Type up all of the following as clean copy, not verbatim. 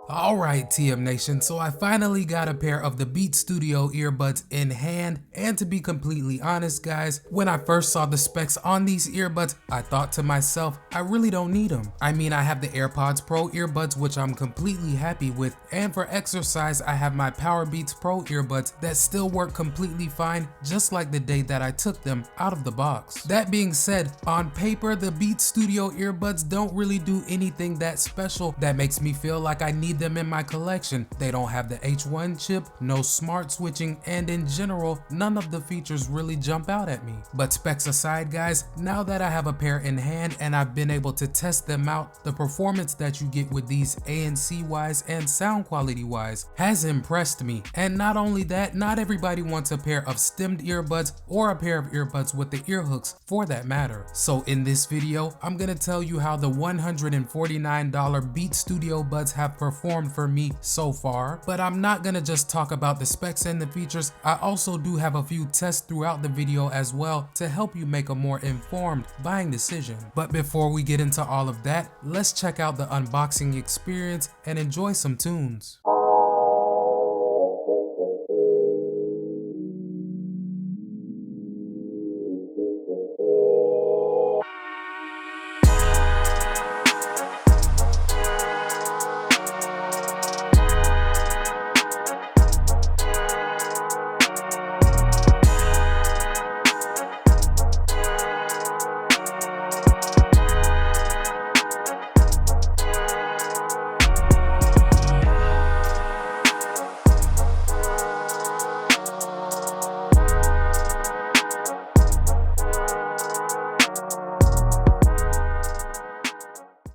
Alright TM Nation, so I finally got a pair of the Beats Studio earbuds in hand, and to be completely honest guys, when I first saw the specs on these earbuds, I thought to myself, I really don't need them. I mean, I have the AirPods Pro earbuds which I'm completely happy with, and for exercise I have my Powerbeats Pro earbuds that still work completely fine, just like the day that I took them out of the box. That being said, on paper the Beats Studio earbuds don't really do anything that special that makes me feel like I need them in my collection. They don't have the H1 chip, no smart switching, and in general, none of the features really jump out at me. But specs aside guys, now that I have a pair in hand and I've been able to test them out, the performance that you get with these ANC wise and sound quality wise has impressed me. And not only that, not everybody wants a pair of stemmed earbuds or a pair of earbuds with the ear hooks for that matter. So in this video, I'm gonna tell you how the $149 Beats Studio Buds have performed for me so far, but I'm not gonna just talk about the specs and the features. I also do have a few tests throughout the video as well to help you make a more informed buying decision. But before we get into all of that, let's check out the unboxing experience and enjoy some tunes.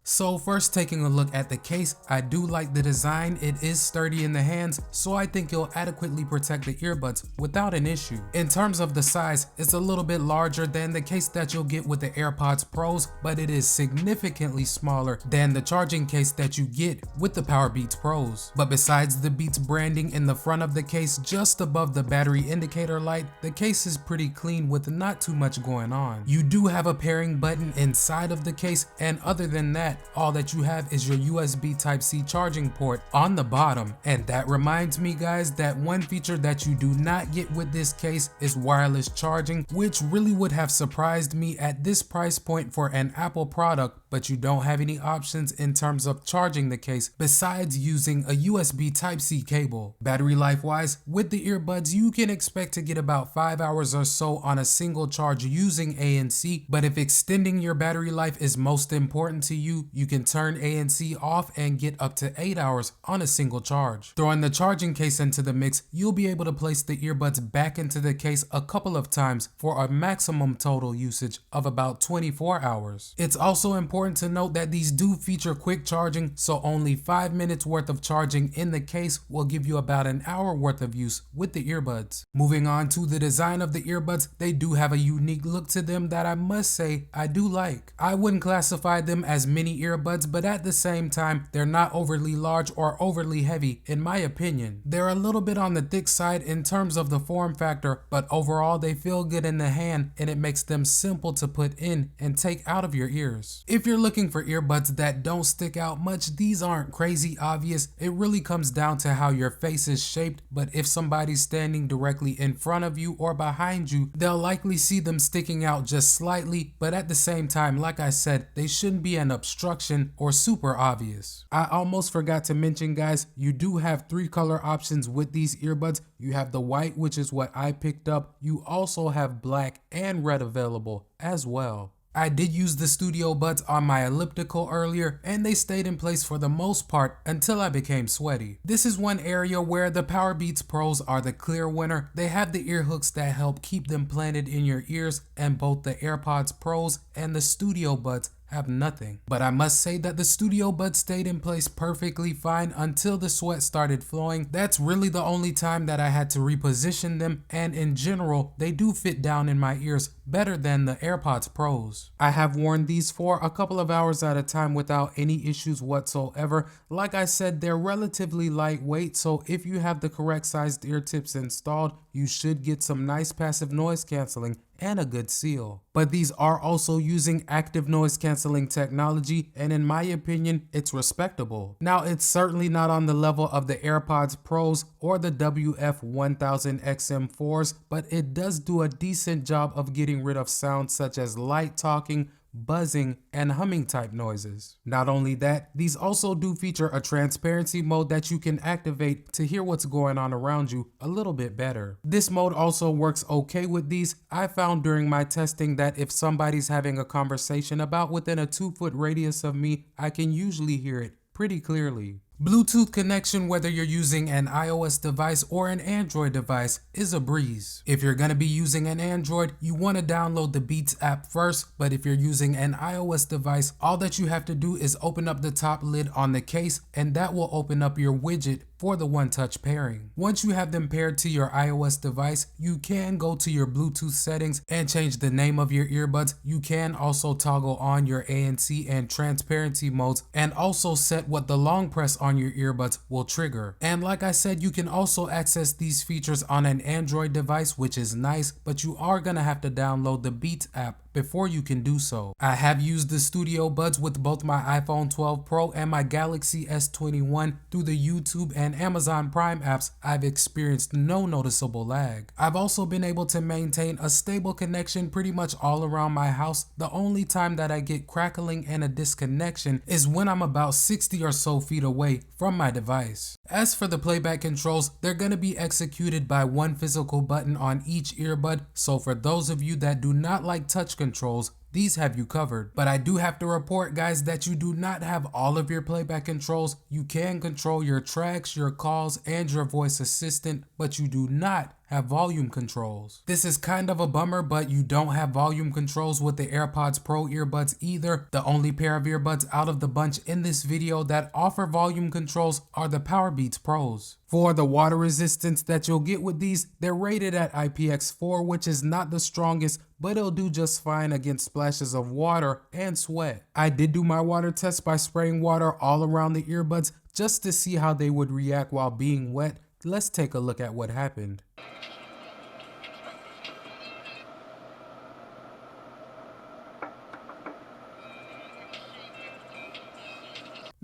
So first, taking a look at the case, I do like the design. It is sturdy in the hands, so I think it'll adequately protect the earbuds without an issue. In terms of the size, it's a little bit larger than the case that you'll get with the AirPods Pros, but it is significantly smaller than the charging case that you get with the Powerbeats Pros. But besides the Beats branding in the front of the case, just above the battery indicator light, the case is pretty clean with not too much going on. You do have a pairing button inside of the case, and other than that, all that you have is your USB Type-C charging port on the bottom. And that reminds me guys that one feature that you do not get with this case is wireless charging, which really would have surprised me at this price point for an Apple product, but you don't have any options in terms of charging the case besides using a USB Type-C cable. Battery life wise, with the earbuds you can expect to get about 5 hours or so on a single charge using ANC, but if extending your battery life is most important to you, you can turn ANC off and get up to 8 hours on a single charge. Throwing the charging case into the mix, you'll be able to place the earbuds back into the case a couple of times for a maximum total usage of about 24 hours. It's also important to note that these do feature quick charging, so only 5 minutes worth of charging in the case will give you about an hour worth of use with the earbuds. Moving on to the design of the earbuds, they do have a unique look to them that I must say I do like. I wouldn't classify them as mini earbuds, but at the same time, they're not overly large or overly heavy in my opinion. They're a little bit on the thick side in terms of the form factor, but overall they feel good in the hand and it makes them simple to put in and take out of your ears. If you're looking for earbuds that don't stick out much, these aren't crazy obvious. It really comes down to how your face is shaped, but if somebody's standing directly in front of you or behind you, they'll likely see them sticking out just slightly, but at the same time, like I said, they shouldn't be an obstruction or super obvious. I almost forgot to mention guys, you do have 3 color options with these earbuds. You have the white, which is what I picked up. You also have black and red available as well. I did use the Studio Buds on my elliptical earlier and they stayed in place for the most part until I became sweaty. This is one area where the Powerbeats Pros are the clear winner. They have the ear hooks that help keep them planted in your ears, and both the AirPods Pros and the Studio Buds have nothing. But I must say that the Studio Buds stayed in place perfectly fine until the sweat started flowing. That's really the only time that I had to reposition them, and in general they do fit down in my ears better than the AirPods Pros. I have worn these for a couple of hours at a time without any issues whatsoever. Like I said, they're relatively lightweight, so if you have the correct sized ear tips installed, you should get some nice passive noise canceling and a good seal. But these are also using active noise cancelling technology, and in my opinion, it's respectable. Now, it's certainly not on the level of the AirPods Pros or the WF-1000XM4s, but it does do a decent job of getting rid of sounds such as light talking, buzzing, and humming type noises. Not only that, these also do feature a transparency mode that you can activate to hear what's going on around you a little bit better. This mode also works okay with these. I found during my testing that if somebody's having a conversation about within a 2-foot radius of me, I can usually hear it pretty clearly. Bluetooth connection, whether you're using an iOS device or an Android device, is a breeze. If you're going to be using an Android, you want to download the Beats app first, but if you're using an iOS device, all that you have to do is open up the top lid on the case, and that will open up your widget for the one-touch pairing. Once you have them paired to your iOS device, you can go to your Bluetooth settings and change the name of your earbuds. You can also toggle on your ANC and transparency modes, and also set what the long press on your earbuds will trigger. And like I said, you can also access these features on an Android device, which is nice, but you are gonna have to download the Beats app before you can do so. I have used the Studio Buds with both my iPhone 12 Pro and my Galaxy S21 through the YouTube and Amazon Prime apps. I've experienced no noticeable lag. I've also been able to maintain a stable connection pretty much all around my house. The only time that I get crackling and a disconnection is when I'm about 60 or so feet away from my device. As for the playback controls, they're going to be executed by one physical button on each earbud, so for those of you that do not like touch controls, these have you covered. But I do have to report, guys, that you do not have all of your playback controls. You can control your tracks, your calls, and your voice assistant, but you do not have volume controls. This is kind of a bummer, but you don't have volume controls with the AirPods Pro earbuds either. The only pair of earbuds out of the bunch in this video that offer volume controls are the Powerbeats Pros. For the water resistance that you'll get with these, they're rated at IPX4, which is not the strongest, but it'll do just fine against splashes of water and sweat. I did do my water test by spraying water all around the earbuds just to see how they would react while being wet. Let's take a look at what happened.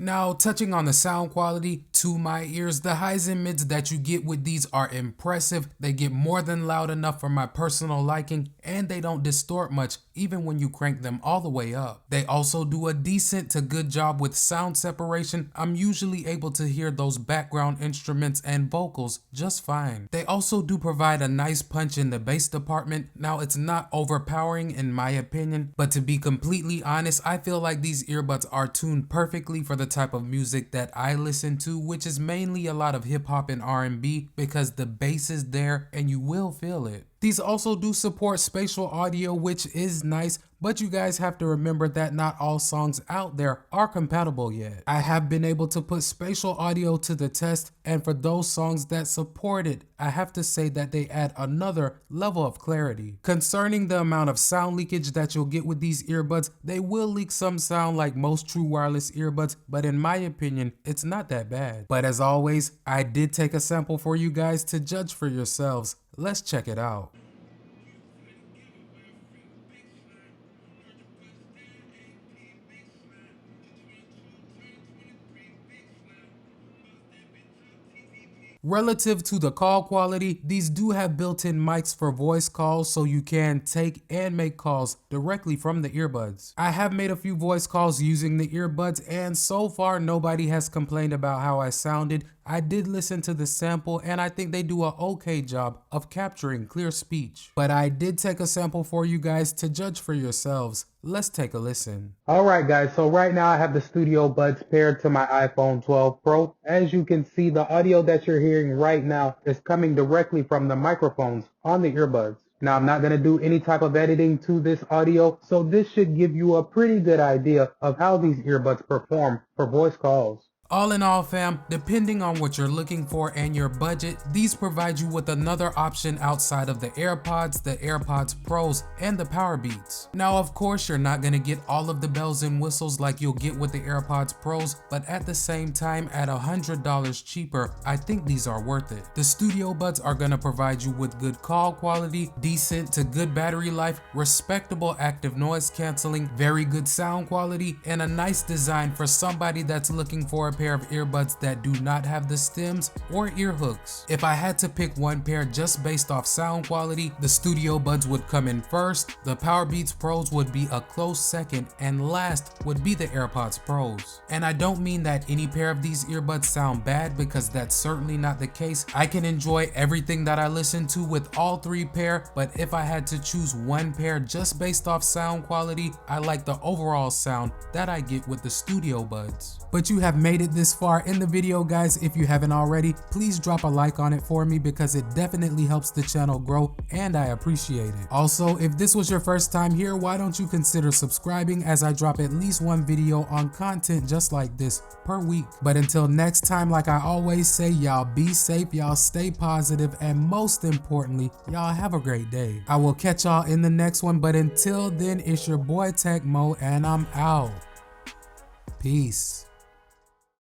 Now, touching on the sound quality, to my ears, the highs and mids that you get with these are impressive. They get more than loud enough for my personal liking, and they don't distort much even when you crank them all the way up. They also do a decent to good job with sound separation. I'm usually able to hear those background instruments and vocals just fine. They also do provide a nice punch in the bass department. Now, it's not overpowering in my opinion, but to be completely honest, I feel like these earbuds are tuned perfectly for the type of music that I listen to, which is mainly a lot of hip hop and R&B, because the bass is there and you will feel it. These also do support spatial audio, which is nice, but you guys have to remember that not all songs out there are compatible yet. I have been able to put spatial audio to the test, and for those songs that support it, I have to say that they add another level of clarity. Concerning the amount of sound leakage that you'll get with these earbuds, they will leak some sound like most true wireless earbuds, but in my opinion, it's not that bad. But as always, I did take a sample for you guys to judge for yourselves. Let's check it out. Relative to the call quality, these do have built-in mics for voice calls, so you can take and make calls directly from the earbuds. I have made a few voice calls using the earbuds, and so far nobody has complained about how I sounded. I did listen to the sample, and I think they do an okay job of capturing clear speech. But I did take a sample for you guys to judge for yourselves. Let's take a listen. Alright guys, so right now I have the Studio Buds paired to my iPhone 12 Pro. As you can see, the audio that you're hearing right now is coming directly from the microphones on the earbuds. Now, I'm not going to do any type of editing to this audio, so this should give you a pretty good idea of how these earbuds perform for voice calls. All in all fam, depending on what you're looking for and your budget, these provide you with another option outside of the AirPods, the AirPods Pros, and the Powerbeats. Now of course you're not gonna get all of the bells and whistles like you'll get with the AirPods Pros, but at the same time at $100 cheaper, I think these are worth it. The Studio Buds are gonna provide you with good call quality, decent to good battery life, respectable active noise canceling, very good sound quality, and a nice design for somebody that's looking for a pair of earbuds that do not have the stems or ear hooks. If I had to pick one pair just based off sound quality, the Studio Buds would come in first, the Powerbeats Pros would be a close second, and last would be the AirPods Pros. And I don't mean that any pair of these earbuds sound bad, because that's certainly not the case. I can enjoy everything that I listen to with all three pair, but if I had to choose one pair just based off sound quality, I like the overall sound that I get with the Studio Buds. But you have made it this far in the video guys. If you haven't already, please drop a like on it for me because it definitely helps the channel grow and I appreciate it. Also, if this was your first time here, why don't you consider subscribing, as I drop at least one video on content just like this per week. But until next time, like I always say, y'all be safe, y'all stay positive, and most importantly, y'all have a great day. I will catch y'all in the next one, but until then, it's your boy Tech Mo and I'm out. Peace.